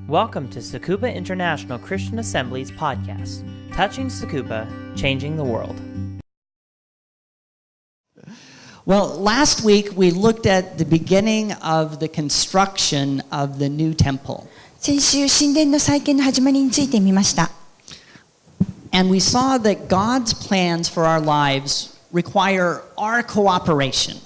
Welcome to Tsukuba International Christian Assembly's podcast, Touching Tsukuba, Changing the World. Well, last week we looked at the beginning of the construction of the new temple. 先週、神殿の再建の始まりについて見ました。And we saw that God's plans for our lives require our cooperation.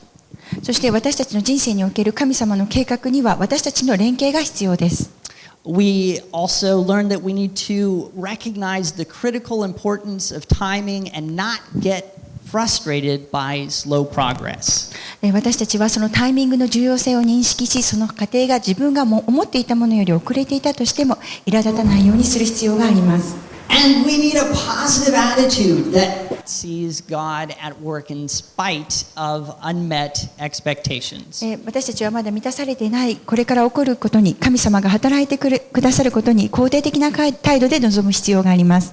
そして私たちの人生における神様の計画には私たちの連携が必要です。We also learned that we need to recognize the critical importance of timing and not get frustrated by slow progress. 私たちはそのタイミングの重要性を認識し、その過程が自分が思っていたものより遅れていたとしても苛立たないようにする必要があります。And we need a positive attitude that sees God at work in spite of unmet expectations. 私たちはまだ満たされていない、これから起こることに、神様が働いてくださることに肯定的な態度で臨む必要があります。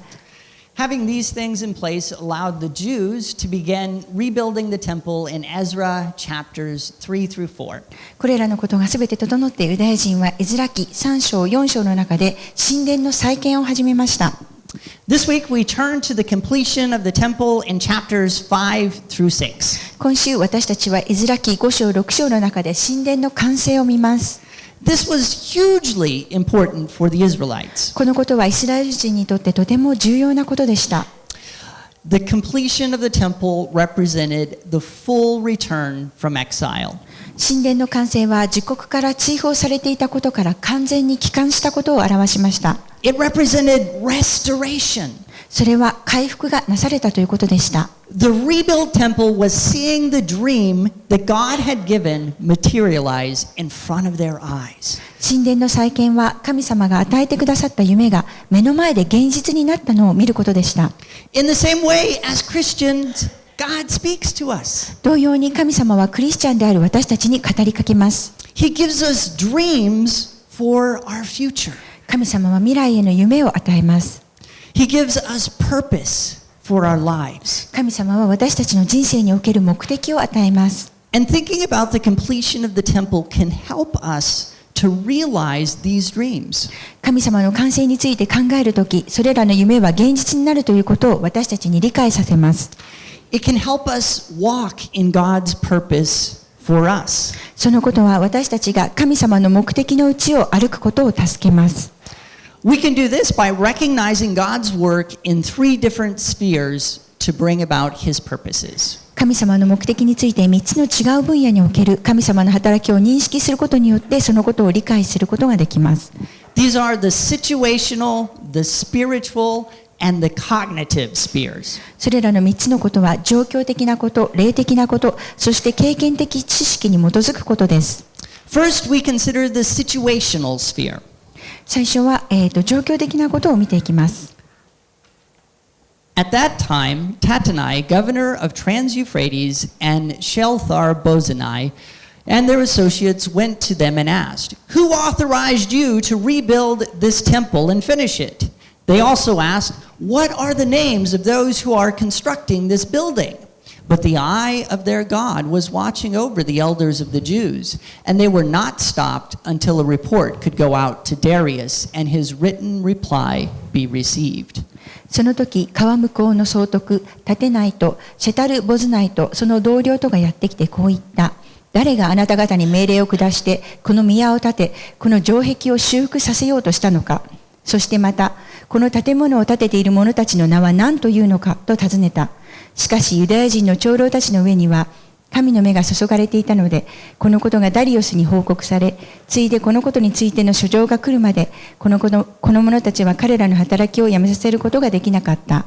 Having these things in place allowed the Jews to begin rebuilding the temple in Ezra chapters 3 through 4. これらのことがすべて整ってユダヤ人はエズラ記3章4章の中で神殿の再建を始めました。This week we turn to the completion of the temple in chapters 5 through 6. 今週私たちはエズラ記5章6章の中で神殿の完成を見ます。This was hugely important for the Israelites. このことはイスラエル人にとってとても重要なことでした。The completion of the temple represented the full return from exile. 神殿の完成は自国から追放されていたことから完全に帰還したことを表しました。It represented restoration. それは回復がなされたということでした。The rebuilt temple was seeing the dream that God had given materialize in front of their eyes. 神殿の再建は神様が与えてくださった夢が目の前で現実になったのを見ることでした。In the same way as Christians, God speaks to us. 同様に神様はクリスチャンである私たちに語りかけます。He gives us dreams for our future. 神様は未来への夢を与えます。He gives us purpose for our lives. 神様は私たちの人生における目的を与えます。And thinking about the completion of the temple can help us to realize these dreams. 神様の完成について考えるとき、それらの夢は現実になるということを私たちに理解させます。It can help us walk in God's purpose for us. そのことは私たちが神様の目的のうちを歩くことを助けます。We can do this by recognizing God's work in 3 different spheres to bring about His purposes. 神様の目的について3つの違う分野における神様の働きを認識することによってそのことを理解することができます。These are the situational, the spiritual, and the cognitive spheres. それらの3つのことは状況的なこと、霊的なこと、そして経験的知識に基づくことです。First, we consider the situational sphere. 最初は、状況的なことを見ていきます。At that time, Tattenai, governor of Trans-Euphrates, and Shalthar-Bozenai, and their associates went to them and asked, "Who authorized you to rebuild this temple and finish it?" They also asked, "What are the names of those who are constructing this building?" But the eye of their God was watching over the elders of the Jews, and they were not stopped until a report could go out to Darius and his written reply be received. その時、川向こうの総督、タテナイとシェタル・ボズナイとその同僚とがやってきてこう言った。誰があなた方に命令を下して、この宮を建て、この城壁を修復させようとしたのか。そしてまた、この建物を建てている者たちの名は何というのかと尋ねた。しかしユダヤ人の長老たちの上には神の目が注がれていたので、このことがダリオスに報告され、ついでこのことについての書状が来るまで、この者たちは彼らの働きをやめさせることができなかった。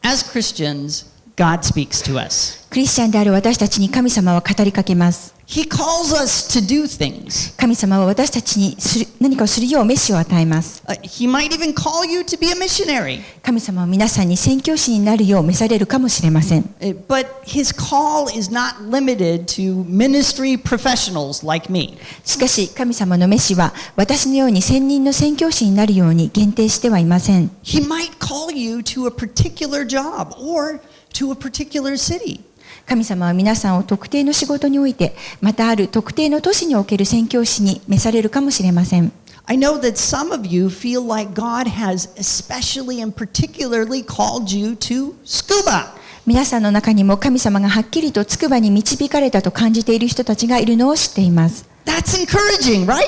As Christians, God speaks to us. クリスチャンである私たちに神様は語りかけます。He calls us to do things. 神様は私たちに何かをするよう召しを与えます。He might even call you to be a missionary. 神様は皆さんに宣教師になるよう召されるかもしれません。But his call is not limited to ministry professionals like me. しかし神様の召しは私のように専任の宣教師になるように限定してはいません。He might call you to a particular job or to a particular city. 神様は皆さんを特定の仕事において、またある特定の都市における宣教師に召されるかもしれません。I know that some of you feel like God has especially and particularly called you to Tsukuba. 皆さんの中にも神様がはっきりとつくばに導かれたと感じている人たちがいるのを知っています。That's encouraging, right?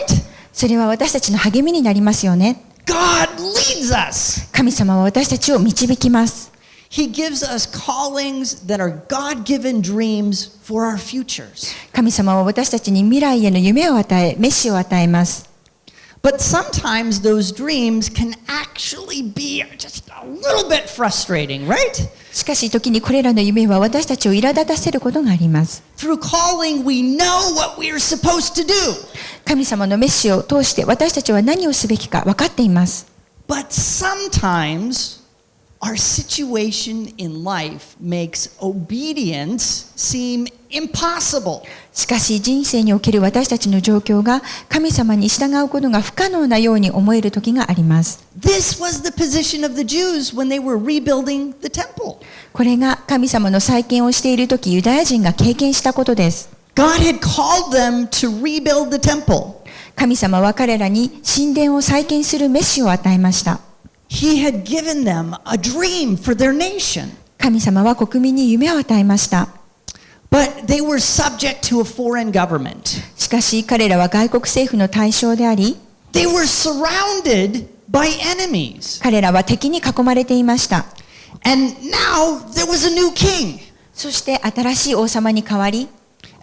それは私たちの励みになりますよね。God leads us. 神様は私たちを導きます。He gives us callings that are God-given dreams for our futures. 神様は私たちに未来への夢を与え、メッシを与えます。But sometimes those dreams can actually be just a little bit frustrating, right? しかし時にこれらの夢は私たちを苛立たせることがあります。Through calling, we know what we are supposed to do. 神様のメッシを通して私たちは何をすべきか分かっています。But sometimes our situation in life makes obedience seem impossible. しかし人生における私たちの状況が神様に従うことが不可能なように思える時があります。This was the position of the Jews when they were rebuilding the temple. これが神様の再建をしている時ユダヤ人が経験したことです。God had called them to rebuild the temple. 神様は彼らに神殿を再建するメッシを与えました。He had given them a dream for their nation. 神様は国民に夢を与えました。But they were subject to a foreign government. しかし彼らは外国政府の対象であり、They were surrounded by enemies. 彼らは敵に囲まれていました。And now there was a new king. そして新しい王様に代わり、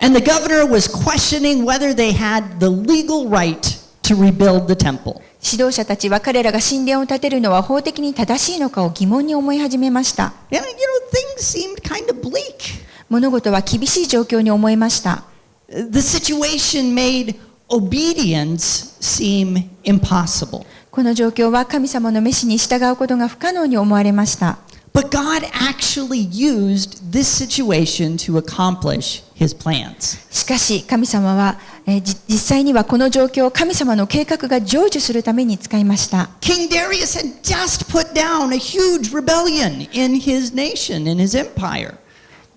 And the governor was questioning whether they had the legal right to rebuild the temple. 指導者たちは彼らが神殿を建てるのは法的に正しいのかを疑問に思い始めました。And things seemed kind of bleak. 物事は厳しい状況に思えました。The situation made obedience seem impossible. この状況は神様の召しに従うことが不可能に思われました。But God actually used this situation to accomplish His plans. しかし神様は、実際にはこの状況を神様の計画が成就するために使いました。King Darius had just put down a huge rebellion in his nation, in his empire.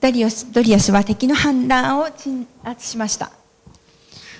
ドリアスは敵の反乱を鎮圧しました。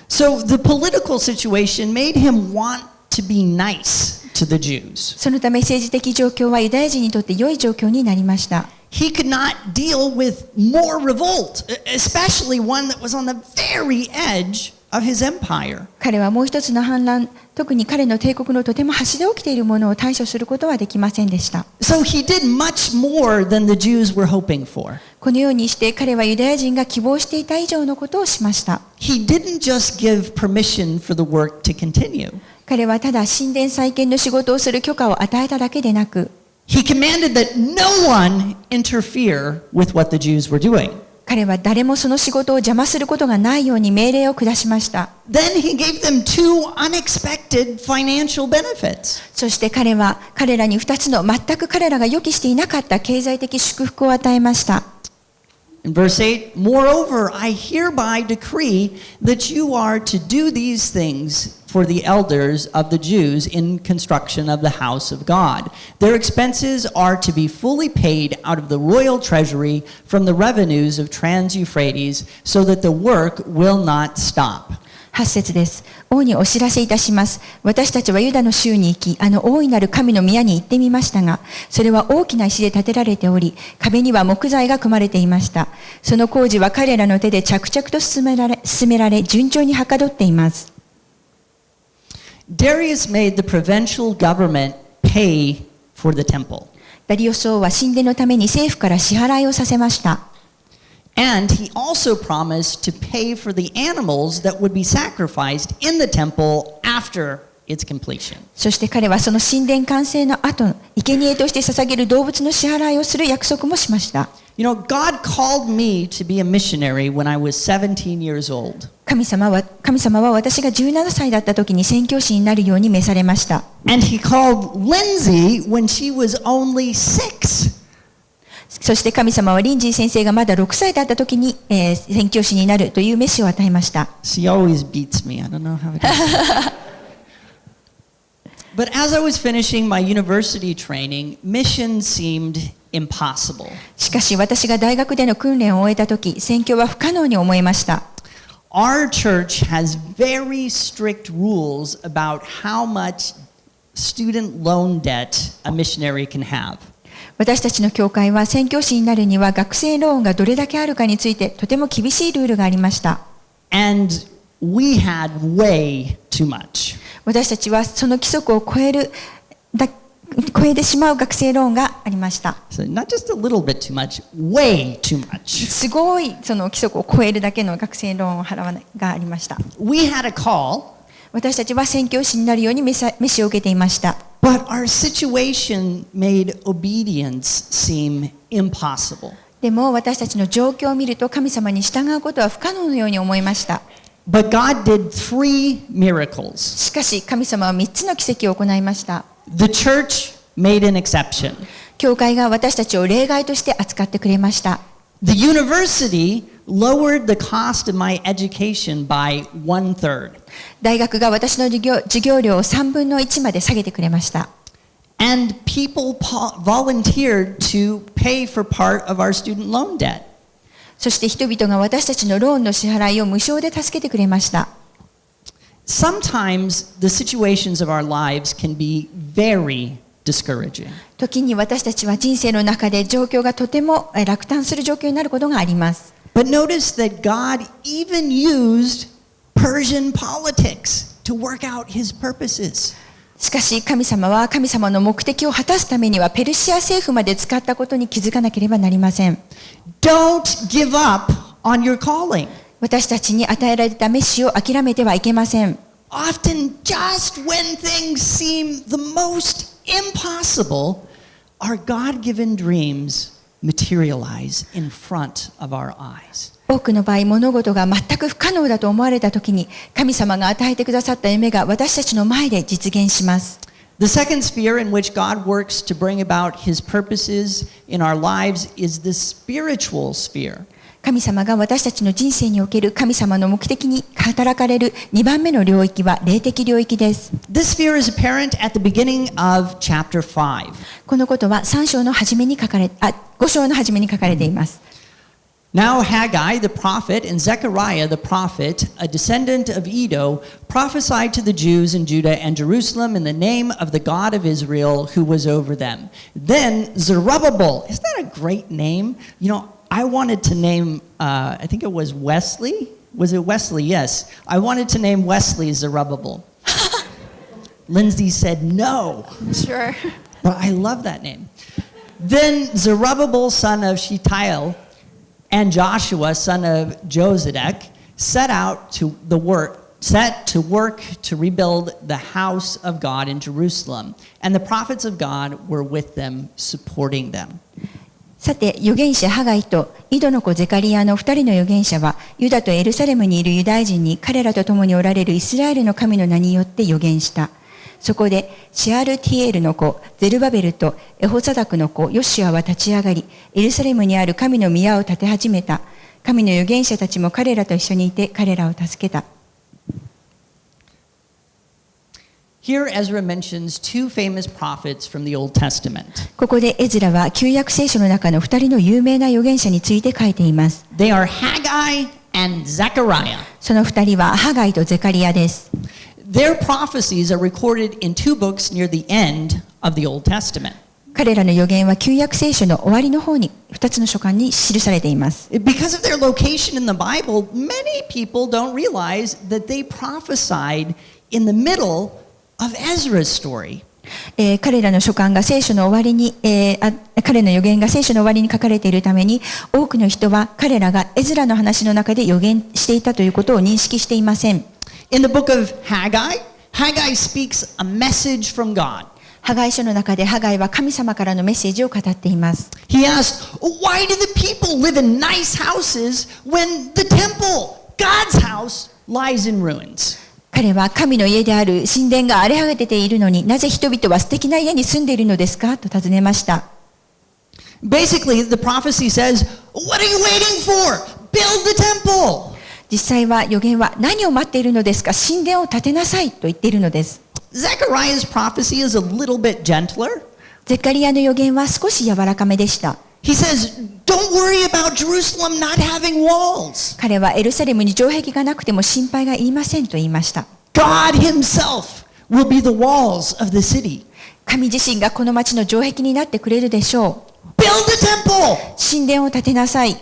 So the political situation made him want to be nice to the Jews. そのため政治的状況はユダヤ人にとって良い状況になりました。He could not deal with more revolt, especially one that was on the very edge of his empire. 彼はもう一つの反乱、特に彼の帝国のとても端で起きているものを対処することはできませんでした。So he did much more than the Jews were hoping for. このようにして彼はユダヤ人が希望していた以上のことをしました。He didn't just give permission for the work to continue. 彼はただ神殿再建の仕事をする許可を与えただけでなく、He commanded that no one interfere with what the Jews were doing. 彼は誰もその仕事を邪魔することがないように命令を下しました。Then he gave them two unexpected financial benefits. そして彼は彼らに2つの全く彼らが予期していなかった経済的祝福を与えました。In verse 8, Moreover, I hereby decree that you are to do these things for the elders of the Jews in construction of the house of God. Their expenses are to be fully paid out of the royal treasury from the revenues of Trans-Euphrates, so that the work will not stop. 8節です。王にお知らせいたします。私たちはユダの州に行き、あの大いなる神の宮に行ってみましたが、それは大きな石で建てられており、壁には木材が組まれていました。その工事は彼らの手で着々と進められ、順調にはかどっています。Darius made the provincial government pay for the temple. ダリオス王は神殿のために政府から支払いをさせました。And he also promised to pay for the animals that would be sacrificed in the temple after its completion. そして彼はその神殿完成の後、生贄として捧げる動物の支払いをする約束もしました。You know, God called me to be a missionary when I was 17 years old. 神様は私が17歳だった時に宣教師になるように召されました。And he called Lindsay when she was only 6. そして神様はリンジー先生がまだ6歳だった時に、宣教師になるという召しを与えました。She always beats me. I don't know how it is. But as I was finishing my university training, mission seemed impossible. しかし私が大学での訓練を終えた時、宣教は不可能に思えました。our church has very strict rules about how much student loan debt a missionary can have. 私たちの教会は宣教師になるには学生ローンがどれだけあるかについてとても厳しいルールがありました。And we had way too much. 私たちはその規則を超えてしまう学生ローンがありました。So not just a little bit too much, way too much. すごいその規則を超えるだけの学生ローンを払わないがありました。We had a call, 私たちは宣教師になるように召しを受けていました。but our situation made obedience seem impossible. でも私たちの状況を見ると神様に従うことは不可能のように思いました。But God did 3 miracles. しかし神様は3つの奇跡を行いました。The church made an exception. 教会が私たちを例外として扱ってくれました。The university lowered the cost of my education by 1/3. 大学が私の授業料を3分の1まで下げてくれました。And people volunteered to pay for part of our student loan debt. そして人々が私たちのローンの支払いを無償で助けてくれました。Sometimes the situations of our lives can be very discouraging. 時に私たちは人生の中で状況がとても落胆する状況になることがあります。But notice that God even used Persian politics to work out his purposes. しかし神様は神様の目的を果たすためにはペルシア政府まで使ったことに気づかなければなりません。Don't give up on your calling. 私たちに与えられた召しを諦めてはいけません。Often just when things seem the most impossible, our God-given dreams materialize in front of our eyes. 多くの場合、物事が全く不可能だと思われたときに、神様が与えてくださった夢が私たちの前で実現します。The second sphere in which God works to bring about his purposes in our lives is the spiritual sphere. 神様が私たちの人生における神様の目的に働かれる2番目の領域は霊的領域です。This sphere is apparent at the beginning of chapter 5. このことは5章の初めに書かれています。Now Haggai the prophet and Zechariah the prophet, a descendant of Edo, prophesied to the Jews in Judah and Jerusalem in the name of the God of Israel who was over them. Then Zerubbabel, isn't that a great name? You know, I wanted to name, I think it was Wesley. Was it Wesley? Yes. I wanted to name Wesley Zerubbabel. Lindsay said no. Sure. But I love that name. Then Zerubbabel, son of Shealtiel, and Joshua, son of Josedek, set to work to rebuild the house of God in Jerusalem. And the prophets of God were with them, supporting them. さて、預言者ハガイとイドの子ゼカリアの2人の預言者は、ユダとエルサレムにいるユダヤ人に彼らと共におられるイスラエルの神の名によって預言した。そこでシアルティエールの子ゼルバベルとエホサダクの子ヨシュアは立ち上がり、エルサレムにある神の宮を建て始めた。神の預言者たちも彼らと一緒にいて彼らを助けた。Here Ezra mentions two famous prophets from the Old Testament. ここでエズラは旧約聖書の中の2人の有名な預言者について書いています。They are Haggai and Zechariah. その2人はハガイとゼカリアです。Their prophecies are recorded in two books near the end of the Old Testament. 彼らの預言は旧約聖書の終わりの方に2つの書簡に記されています。Because of their location in the Bible, many people don't realize that they prophesied in the middle of Ezra's story. 彼らの書簡が聖書の終わりに、彼の預言が聖書の終わりに書かれているために、多くの人は彼らがエズラの話の中で預言していたということを認識していません。In the book of Haggai, Haggai speaks a message from God. ハガイ書の中でハガイは神様からのメッセージを語っています。He asked, why do the people live in nice houses when the temple, God's house, lies in ruins? 彼は神の家である神殿が荒れ果てているのになぜ人々は素敵な家に住んでいるのですかと尋ねました。Basically, the prophecy says, what are you waiting for? Build the temple. 実際は預言は何を待っているのですか、神殿を建てなさいと言っているのです。Zechariah's prophecy is a little bit gentler. ゼカリアの預言は少し柔らかめでした。He says, don't worry about Jerusalem not having walls. 彼はエルサレムに城壁がなくても心配がいりませんと言いました。God himself will be the walls of the city. 神自身がこの町の城壁になってくれるでしょう。Build a temple. 神殿を建てなさい。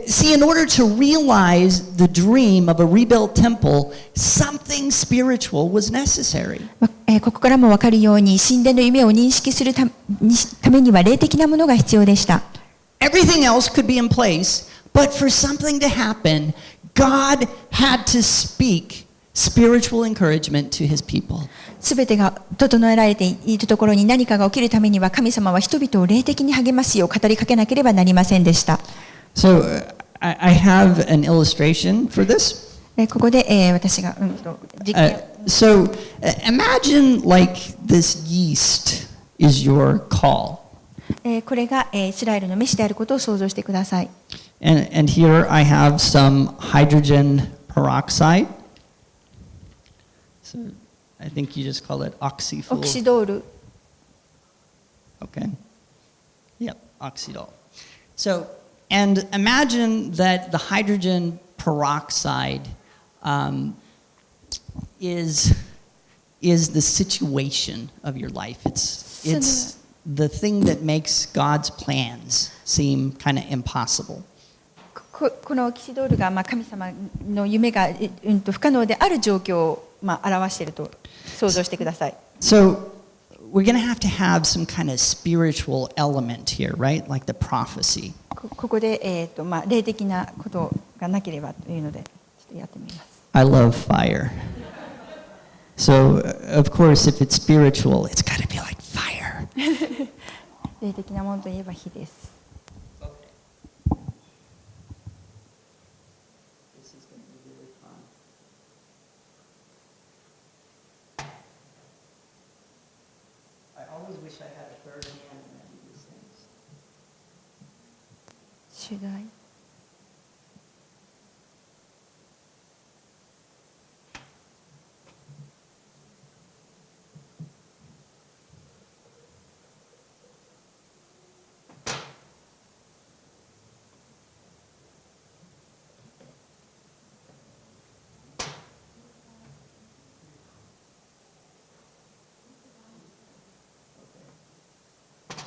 See, in order to realize the dream of a rebuilt temple, something spiritual was necessary. ここからも分かるように神殿の夢を認識するためには霊的なものが必要でした。Everything else could be in place, but for something to happen, God had to speak spiritual encouragement to his people. すべてが整えられているところに何かが起きるためには神様は人々を霊的に励ますよう語りかけなければなりませんでした。So I have an illustration for this. ここで、私が、実験 So imagine like this yeast is your call. これが、イスラエルの飯であることを想像してください。And here I have some hydrogen peroxide. So I think you just call it オ oxyfuel. キシドール Okay. Yep, oxidol. So, and imagine that the hydrogen peroxide is the situation of your life. It's the thing that makes God's plans seem kind of impossible. このオキシドールが、神様の夢が、不可能である状況を、表していると想像してください。So we're going to have some kind of spiritual element here, right? Like the prophecy. ここで、霊的なことがなければというので、ちょっとやってみます。I love fire. So, of course, if it's spiritual, it's got to be like fire. 霊的なものといえば火です。This is going to be really fun. I always wish I had a third hand when I do these things. 主題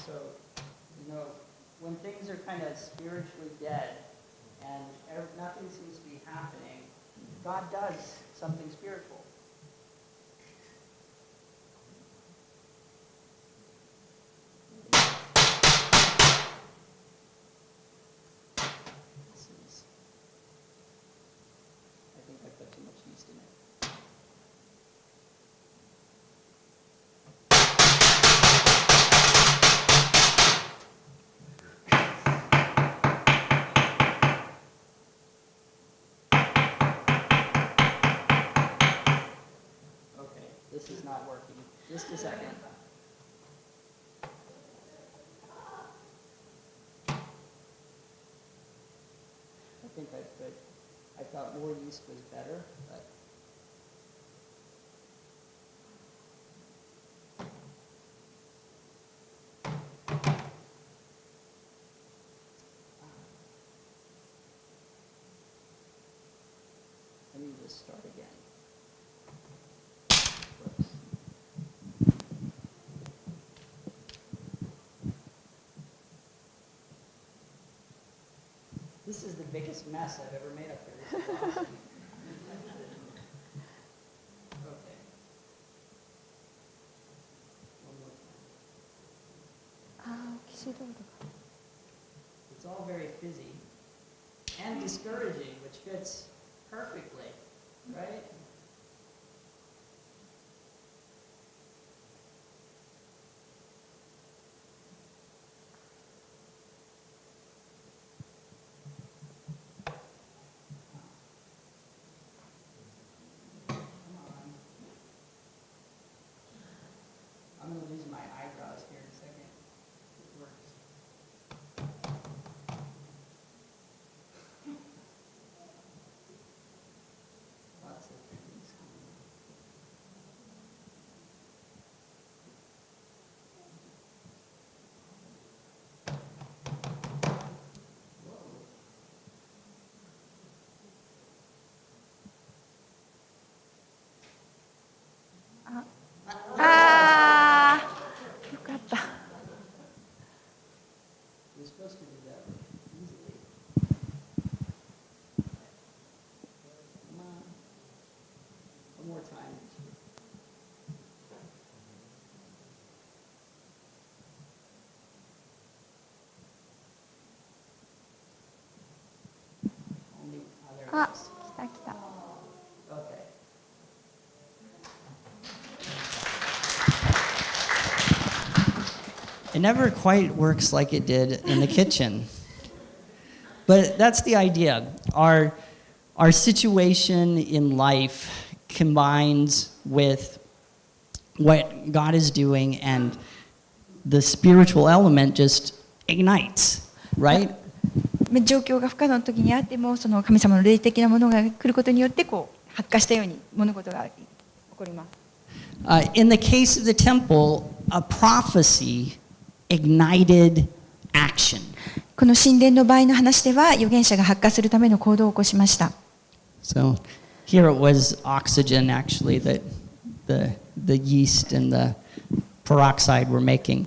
So, when things are kind of spiritually dead and nothing seems to be happening, God does something spiritual. I think I put too much yeast in it. This is not working. Just a second. I thought more yeast was better, but. Let me just start again. This is the biggest mess I've ever made up here. This is awesome. Okay. One more time. オキシドールが It's all very fizzy and discouraging, which fits perfectly, right? I'm going to lose my eyebrows here in a second. It works. Lots of あー、よかった。あ、来た来た。It never quite works like it did in the kitchen. But that's the idea. Our situation in life combines with what God is doing, and the spiritual element just ignites, right? 状況が不可能の時にあっても、その神様の霊的なものが来ることによってこう発火したように物事が起こります。In the case of the temple, a prophecy ignited action. この神殿の場合の話では、預言者が発火するための行動を起こしました。So here it was oxygen actually that the yeast and the peroxide were making.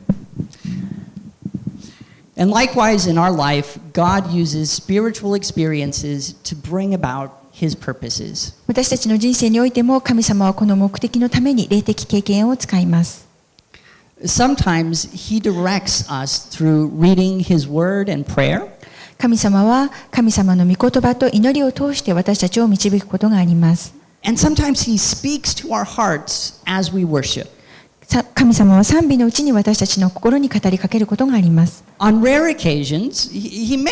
And likewise in our life, God uses spiritual experiences to bring about His purposes. 私たちの人生においても、神様はこの目的のために霊的経験を使います。Sometimes He directs us through reading His Word and prayer. 神様は神様の御言葉と祈りを通して私たちを導くことがあります。And sometimes He speaks to our hearts as we worship. 神様は賛美のうちに私たちの心に語りかけることがあります。On rare occasions, He may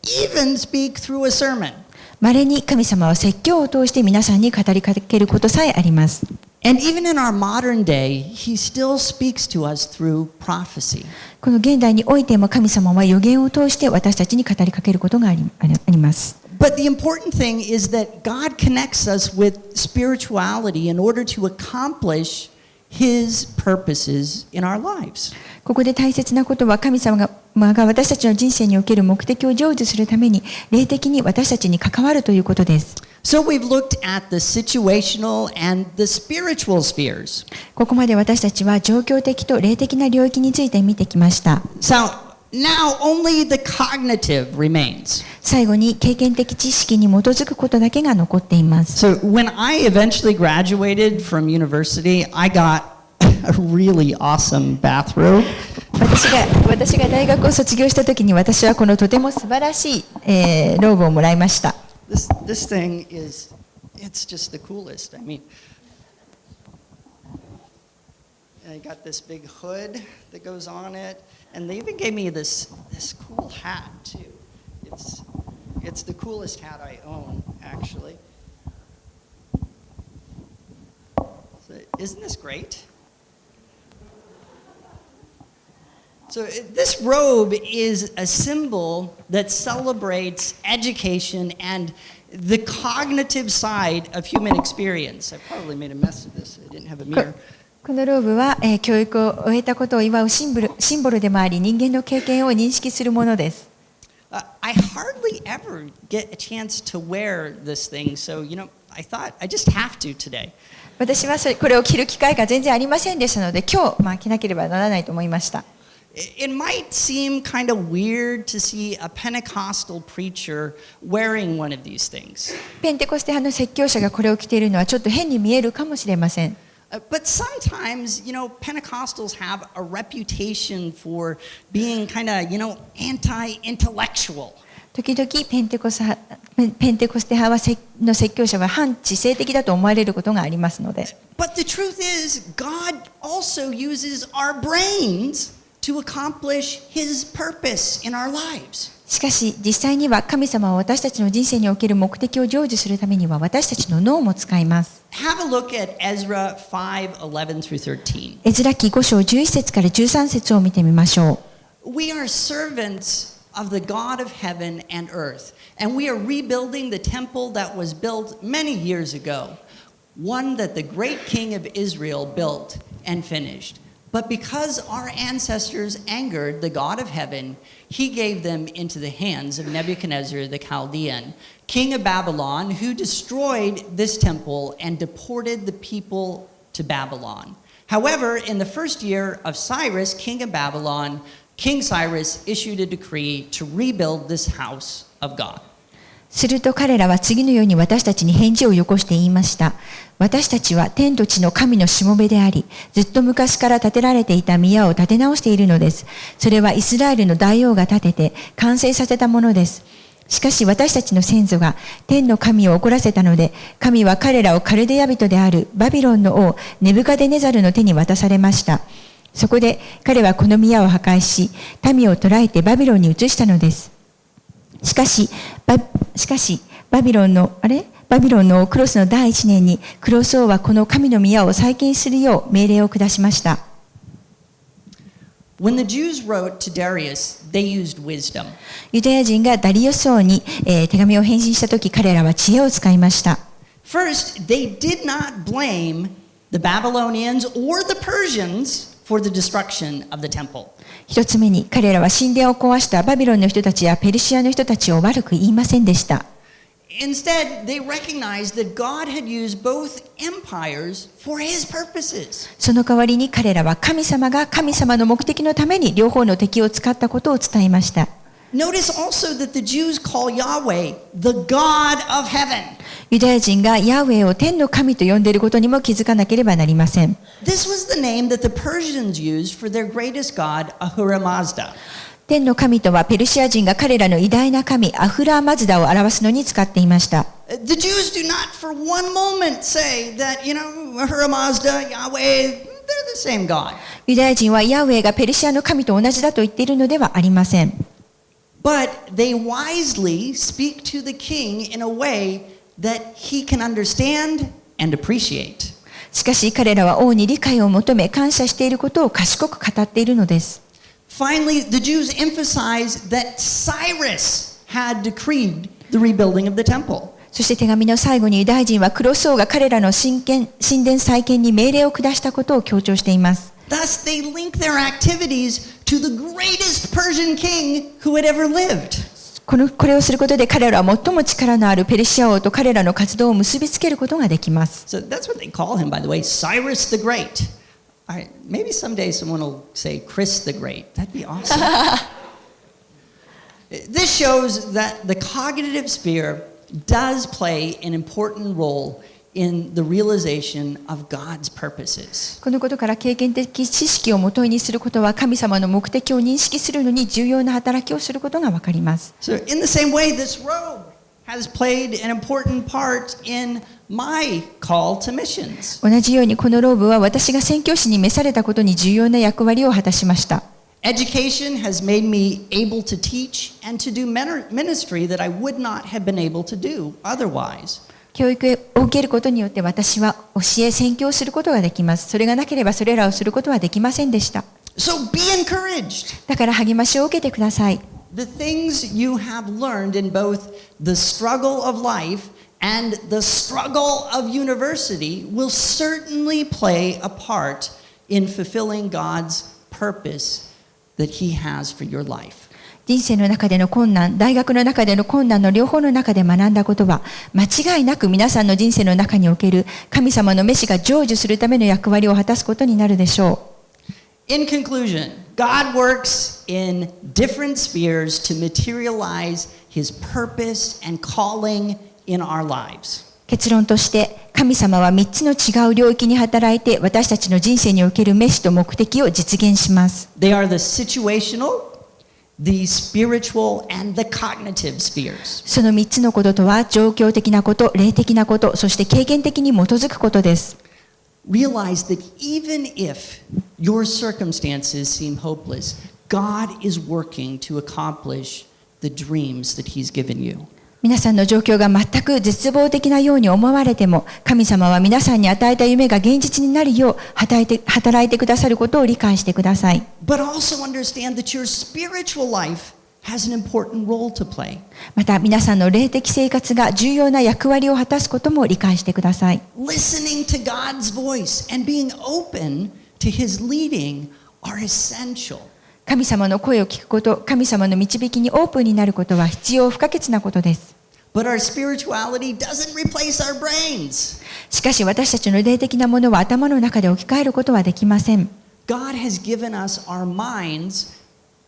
even speak through a sermon. 稀に神様は説教を通して皆さんに語りかけることさえあります。And even in our modern day, He still speaks to us through prophecy. この現代においても神様は預言を通して私たちに語りかけることがあります。But the important thing is that God connects us with spirituality in order to accomplish His purposes in our lives. ここで大切なことは、神様が私たちの人生における目的を成就するために霊的に私たちに関わるということです。So we've looked at the situational and the spiritual spheres. ここまで私たちは状況的と霊的な領域について見てきました。So now only the cognitive remains. 最後に経験的知識に基づくことだけが残っています。So when I eventually graduated from university, I got a really awesome bathrobe. 私が大学を卒業したときに、私はこのとても素晴らしい、ローブをもらいました。This thing is, it's just the coolest. I mean, I got this big hood that goes on it, and they even gave me this cool hat too. It's the coolest hat I own, actually. So, isn't this great? So this robe is a symbol that celebrates education and the cognitive side of human experience. I probably made a mess of this. I didn't have a mirror. このローブは、教育を終えたことを祝うシンボルでもあり、人間の経験を認識するものです。I hardly ever get a chance to wear this thing, so I thought I just have to today. 私はこれを着る機会が全然ありませんでしたので、今日、着なければならないと思いました。It might seem kind of weird to see a Pentecostal preacher wearing one of these things. ペンテコステ派の説教者がこれを着ているのはちょっと変に見えるかもしれません。But sometimes, Pentecostals have a reputation for being kind of, anti-intellectual. 時々ペンテコステ派の説教者は反知性的だと思われることがありますので。But the truth is, God also uses our brains to accomplish His purpose in our lives. しかし実際には神様は私たちの人生における目的を成就するためには私たちの脳も使います。Have a look at Ezra 5:11 through 13. エズラ記5章11節から13節を見てみましょう。We are servants of the God of heaven and earth, and we are rebuilding the temple that was built many years ago, one that the great king of Israel built and finished. But because our ancestors angered the God of heaven, He gave them into the hands of Nebuchadnezzar the Chaldean, king of Babylon, who destroyed this temple and deported the people to Babylon. However, in the first year of Cyrus, king of Babylon, King Cyrus issued a decree to rebuild this house of God. すると彼らは次のように私たちに返事をよこして言いました。私たちは天と地の神のしもべであり、ずっと昔から建てられていた宮を建て直しているのです。それはイスラエルの大王が建てて完成させたものです。しかし私たちの先祖が天の神を怒らせたので、神は彼らをカルデア人であるバビロンの王ネブカデネザルの手に渡されました。そこで彼はこの宮を破壊し、民を捕らえてバビロンに移したのです。しかしバビロンのクロスの第1年にクロス王はこの神の宮を再建するよう命令を下しました。When the Jews wrote to Darius, they used wisdom. ユダヤ人がダリオス王に、手紙を返信したとき、彼らは知恵を使いました。First, they did not blame the Babylonians or the Persians for the destruction of the temple. 一つ目に、彼らは神殿を壊したバビロンの人たちやペルシアの人たちを悪く言いませんでした。Instead, they recognized that God had used both empires for his purposes. その代わりに彼らは神様が神様の目的のために両方の敵を使ったことを伝えました。Notice also that the Jews call Yahweh the God of heaven. ユダヤ人がヤウェイを天の神と呼んでいることにも気づかなければなりません。This was the name that the Persians used for their greatest god, Ahura Mazda. 天の神とはペルシア人が彼らの偉大な神アフラーマズダを表すのに使っていました。The Jews do not for one moment say that, Ahura Mazda, Yahweh, they're the same God. ユダヤ人はヤウェイがペルシアの神と同じだと言っているのではありません。But they wisely speak to the king in a way that he can understand and appreciate. しかし彼らは王に理解を求め感謝していることを賢く語っているのです。Finally, the Jews emphasize that Cyrus had decreed the rebuilding of the temple. そして手紙の最後にユダヤ人はクロス王が彼らの神殿再建に命令を下したことを強調しています。Thus, they link their activities to the greatest Persian king who had ever lived. これをすることで彼らは最も力のあるペルシア王と彼らの活動を結びつけることができます。So that's what they call him, by the way, Cyrus the Great. Maybe someday someone will say Chris the Great. That'd be awesome. This shows that the cognitive sphere does play an important role in the realization of God's purposes. このことから経験的知識をもとにすることは神様の目的を認識するのに重要な働きをすることがわかります。So in the same way, this robe has played an important part in my call to missions. 同じようにこのローブは私が宣教師に召されたことに重要な役割を果たしました。Education has made me able to teach and to do ministry that I would not have been able to do otherwise. 教育を受けることによって私は教え宣教することができます。それがなければそれらをすることはできませんでした。So be encouraged. だから励ましを受けてください。The things you have learned in both the struggle of life and the struggle of university will certainly play a part in fulfilling God's purpose that He has for your life. 人生の中での困難、大学の中での困難の両方の中で学んだことは、間違いなく皆さんの人生の中における神様の召しが成就するための役割を果たすことになるでしょう。In conclusion, God works in different spheres to materialize His purpose and calling in our lives. 結論として、神様は3つの違う領域に働いて私たちの人生における召しと目的を実現します。They are the situational, the spiritual, and the cognitive spheres. その3つのこととは状況的なこと、霊的なこと、そして経験的に基づくことです。Realize that even if your circumstances seem hopeless, God is working to accomplish the dreams that He's given you. 皆さんの状況が全く絶望的なように思われても、神様は皆さんに与えた夢が現実になるよう働いてくださることを理解してください。But also understand that your spiritual life has an important role to play. また皆さんの霊的生活が重要な役割を果たすことも理解してください。Listening to God's voice and being open to His leading are essential. 神様の声を聞くこと、神様の導きにオープンになることは必要不可欠なことです。But our spirituality doesn't replace our brains. しかし私たちの霊的なものは頭の中で置き換えることはできません。God has given us our minds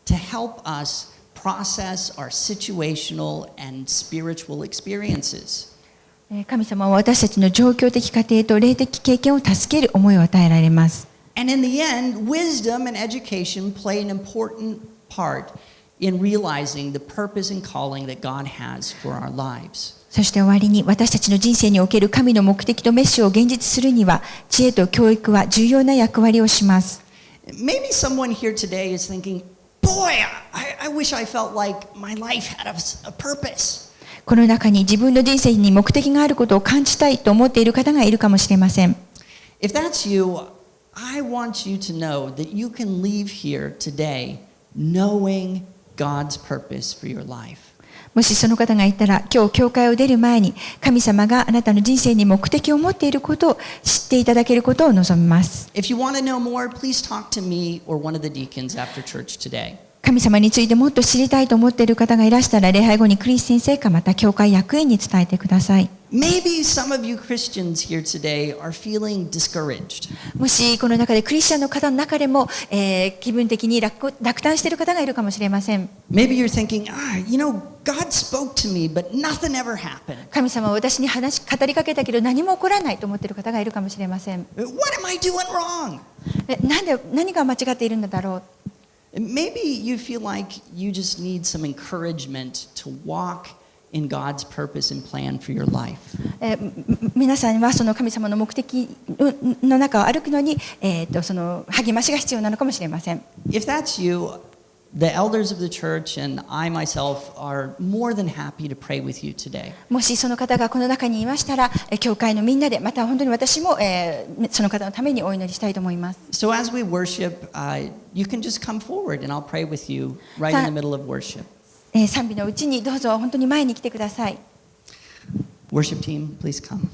to help us process our situational and spiritual experiences. 神様は私たちの状況的過程と霊的経験を助ける思いを与えられます。And in the end, wisdom and education play an important part in realizing the purpose and calling that God has for our lives. そして終わりに私たちの人生における神の目的とメッシュを現実するには知恵と教育は重要な役割をします。Maybe someone here today is thinking, boy, I wish I felt like my life had a purpose. この中に自分の人生に目的があることを感じたいと思っている方がいるかもしれません。If that's you, I want you to know that you can leave here today knowing God's purpose for your life. もしその方がいたら今日教会を出る前に神様があなたの人生に目的を持っていることを知っていただけることを望みます。If you want to know more, please talk to me or one of the deacons after church today. 神様についてもっと知りたいと思っている方がいらしたら礼拝後にクリス先生かまた教会役員に伝えてください。Maybe some of you Christians here today are feeling discouraged. もしこの中でクリスチャンの方の中でも、気分的に落胆している方がいるかもしれません。Maybe you're thinking, God spoke to me, but nothing ever happened. 神様は私に語りかけたけど何も起こらないと思っている方がいるかもしれません。What am I doing wrong? 何が間違っているんだろう。Maybe you feel like you just need some encouragement to walk in God's purpose and plan for your life. 皆さんはその神様の目的の中を歩くのに、その励ましが必要なのかもしれません。If that's you, the elders of the church and I myself are more than happy to pray with you today. もしその方がこの中にいましたら、教会のみんなで、また本当に私も、その方のためにお祈りしたいと思います。So as we worship, you can just come forward and I'll pray with you right in the middle of worship. 賛美のうちにどうぞ本当に前に来てください。Worship team, please come.